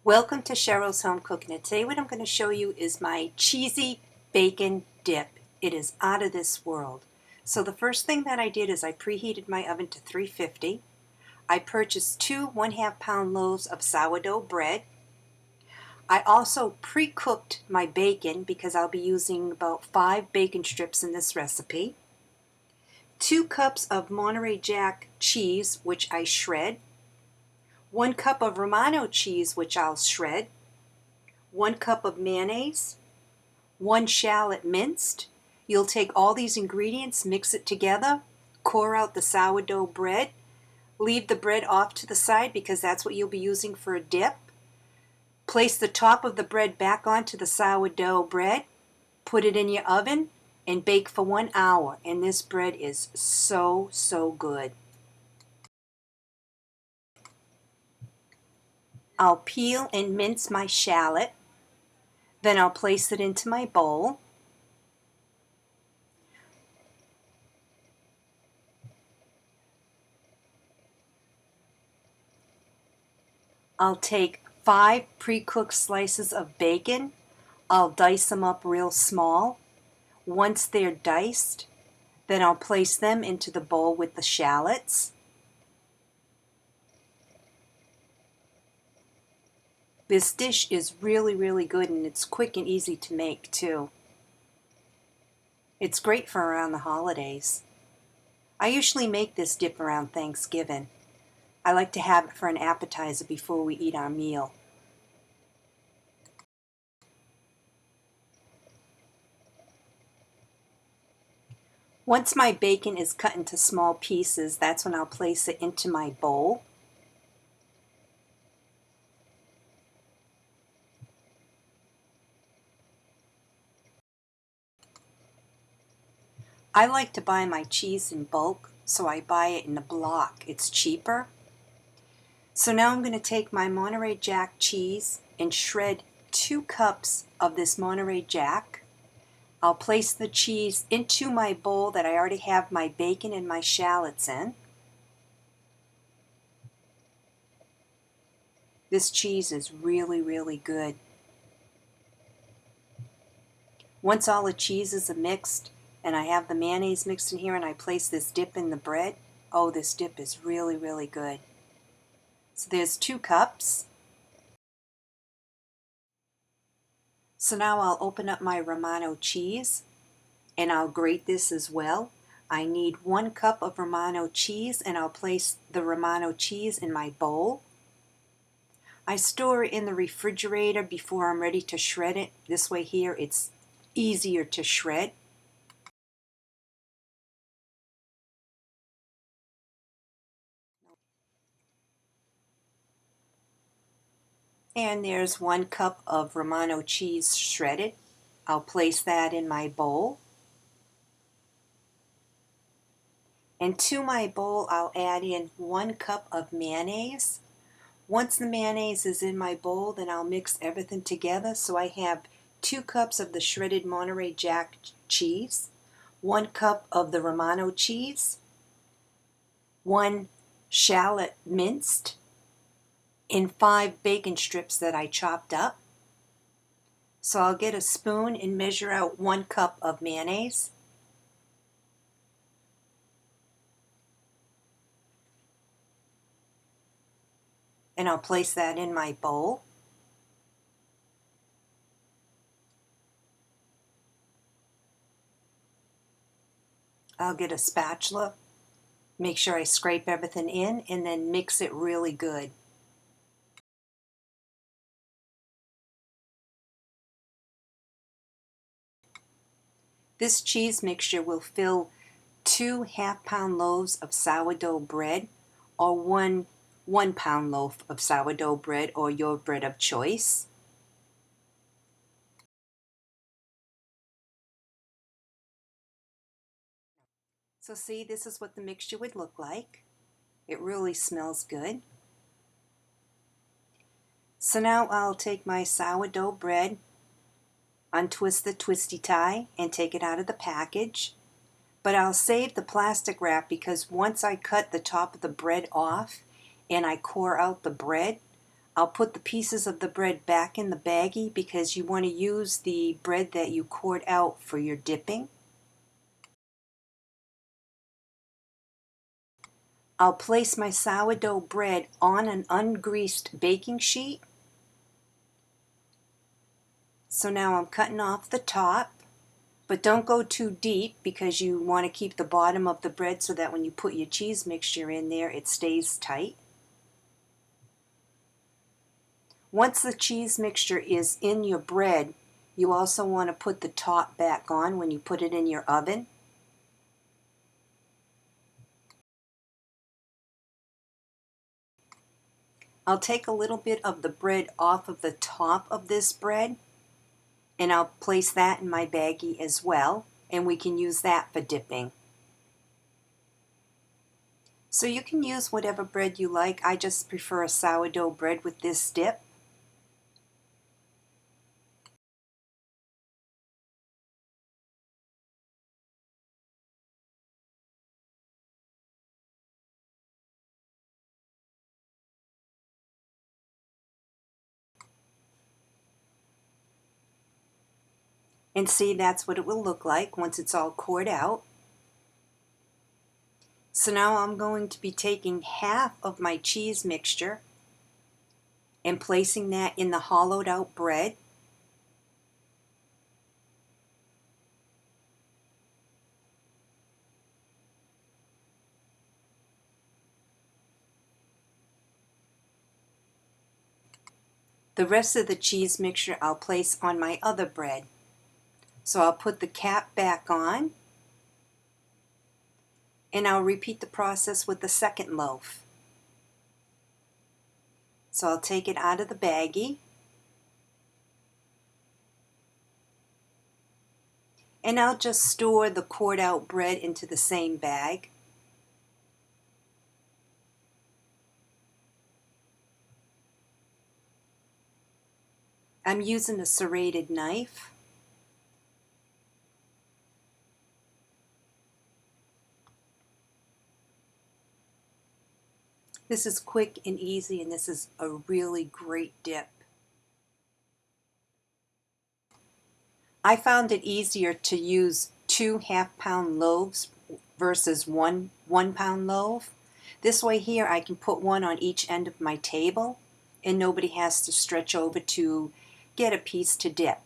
Welcome to Cheryl's Home Cooking, and today what I'm going to show you is my cheesy bacon dip. It is out of this world. So the first thing that I did is I preheated my oven to 350. I purchased two 1/2 pound loaves of sourdough bread. I also pre-cooked my bacon because I'll be using about 5 bacon strips in this recipe. 2 cups of Monterey Jack cheese, which I shred. 1 cup of Romano cheese, which I'll shred. 1 cup of mayonnaise. 1 shallot minced. You'll take all these ingredients, mix it together, pour out the sourdough bread, leave the bread off to the side because that's what you'll be using for a dip. Place the top of the bread back onto the sourdough bread, put it in your oven, and bake for 1 hour. And this bread is so good. I'll peel and mince my shallot. Then I'll place it into my bowl. I'll take 5 pre-cooked slices of bacon. I'll dice them up real small. Once they're diced, then I'll place them into the bowl with the shallots. This dish is really good, and it's quick and easy to make too. It's great for around the holidays. I usually make this dip around Thanksgiving. I like to have it for an appetizer before we eat our meal. Once my bacon is cut into small pieces, that's when I'll place it into my bowl. I like to buy my cheese in bulk, so I buy it in a block. It's cheaper. So now I'm going to take my Monterey Jack cheese and shred 2 cups of this Monterey Jack. I'll place the cheese into my bowl that I already have my bacon and my shallots in. This cheese is really good. Once all the cheeses are mixed and I have the mayonnaise mixed in here and I place this dip in the bread, oh, this dip is really good. So there's 2 cups. So now I'll open up my Romano cheese and I'll grate this as well. I need 1 cup of Romano cheese and I'll place the Romano cheese in my bowl. I store it in the refrigerator before I'm ready to shred it. This way here it's easier to shred. And there's 1 cup of Romano cheese shredded. I'll place that in my bowl. And to my bowl I'll add in 1 cup of mayonnaise. Once the mayonnaise is in my bowl, then I'll mix everything together. So I have 2 cups of the shredded Monterey Jack cheese, 1 cup of the Romano cheese, 1 shallot minced, and 5 bacon strips that I chopped up. So I'll get a spoon and measure out 1 cup of mayonnaise. And I'll place that in my bowl. I'll get a spatula, make sure I scrape everything in, and then mix it really good. This cheese mixture will fill 2 1/2-pound loaves of sourdough bread, or 1 1-pound loaf of sourdough bread, or your bread of choice. So see, this is what the mixture would look like. It really smells good. So now I'll take my sourdough bread, untwist the twisty tie, and take it out of the package. But I'll save the plastic wrap because once I cut the top of the bread off and I core out the bread, I'll put the pieces of the bread back in the baggie because you want to use the bread that you cored out for your dipping. I'll place my sourdough bread on an ungreased baking sheet. So now I'm cutting off the top, but don't go too deep because you want to keep the bottom of the bread so that when you put your cheese mixture in there, it stays tight. Once the cheese mixture is in your bread, you also want to put the top back on when you put it in your oven. I'll take a little bit of the bread off of the top of this bread, and I'll place that in my baggie as well, and we can use that for dipping. So you can use whatever bread you like. I just prefer a sourdough bread with this dip. And see, that's what it will look like once it's all cored out. So now I'm going to be taking half of my cheese mixture and placing that in the hollowed out bread. The rest of the cheese mixture I'll place on my other bread. So I'll put the cap back on, and I'll repeat the process with the second loaf. So I'll take it out of the baggie, and I'll just store the cored out bread into the same bag. I'm using a serrated knife. This is quick and easy, and this is a really great dip. I found it easier to use 2 half-pound loaves versus one 1-pound loaf. This way here I can put one on each end of my table, and nobody has to stretch over to get a piece to dip.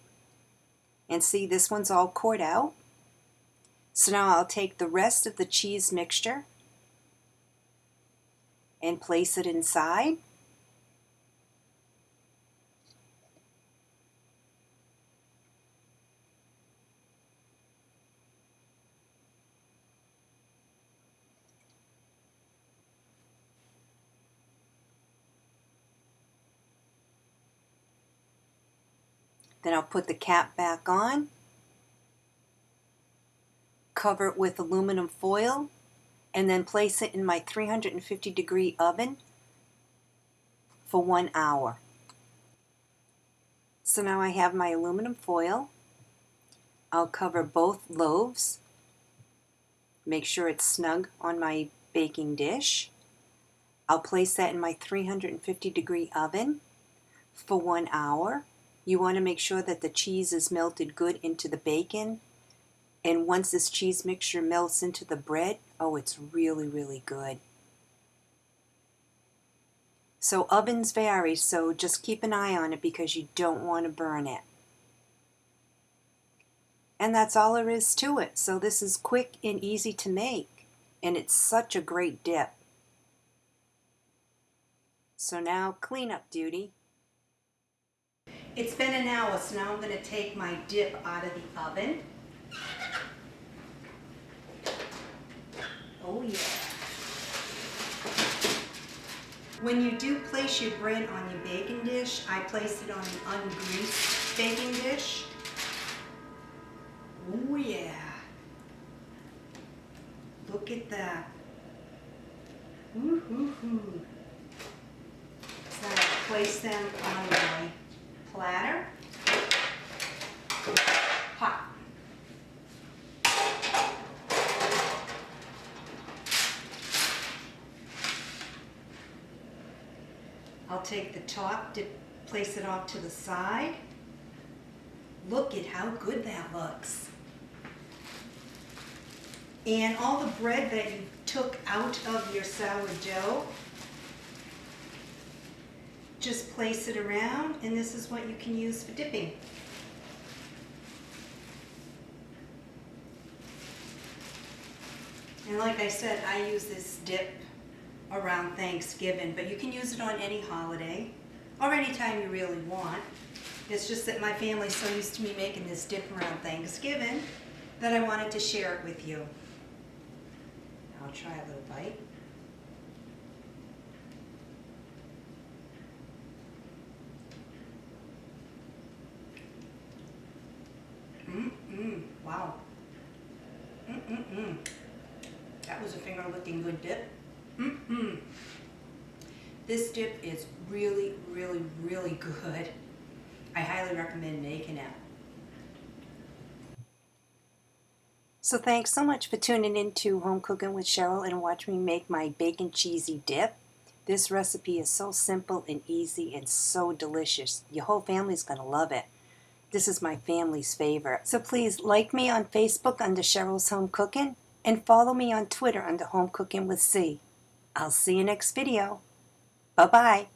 And see, this one's all cored out. So now I'll take the rest of the cheese mixture and place it inside. Then I'll put the cap back on, cover it with aluminum foil, and then place it in my 350-degree oven for 1 hour. So now I have my aluminum foil. I'll cover both loaves. Make sure it's snug on my baking dish. I'll place that in my 350-degree oven for 1 hour. You want to make sure that the cheese is melted good into the bacon. And once this cheese mixture melts into the bread, oh, it's really, really good. So ovens vary, so just keep an eye on it because you don't want to burn it. And that's all there is to it. So this is quick and easy to make, and it's such a great dip. So now cleanup duty. It's been an hour, so now I'm going to take my dip out of the oven. Oh yeah. When you do place your bread on your baking dish, I place it on an ungreased baking dish. Oh yeah. Look at that. Woo-hoo-hoo. So I place them on my platter. Hot. I'll take the top, place it off to the side. Look at how good that looks. And all the bread that you took out of your sourdough, just place it around, and this is what you can use for dipping. And like I said, I use this dip around Thanksgiving, but you can use it on any holiday or any time you really want. It's just that my family's so used to me making this dip around Thanksgiving that I wanted to share it with you. I'll try a little bite. Wow. That was a finger-licking good dip. This dip is really, really, really good. I highly recommend making it. So thanks so much for tuning in to Home Cooking with Cheryl and watch me make my bacon cheesy dip. This recipe is so simple and easy and so delicious. Your whole family's going to love it. This is my family's favorite. So please like me on Facebook under Cheryl's Home Cooking and follow me on Twitter under Home Cooking with C. I'll see you next video. Bye-bye.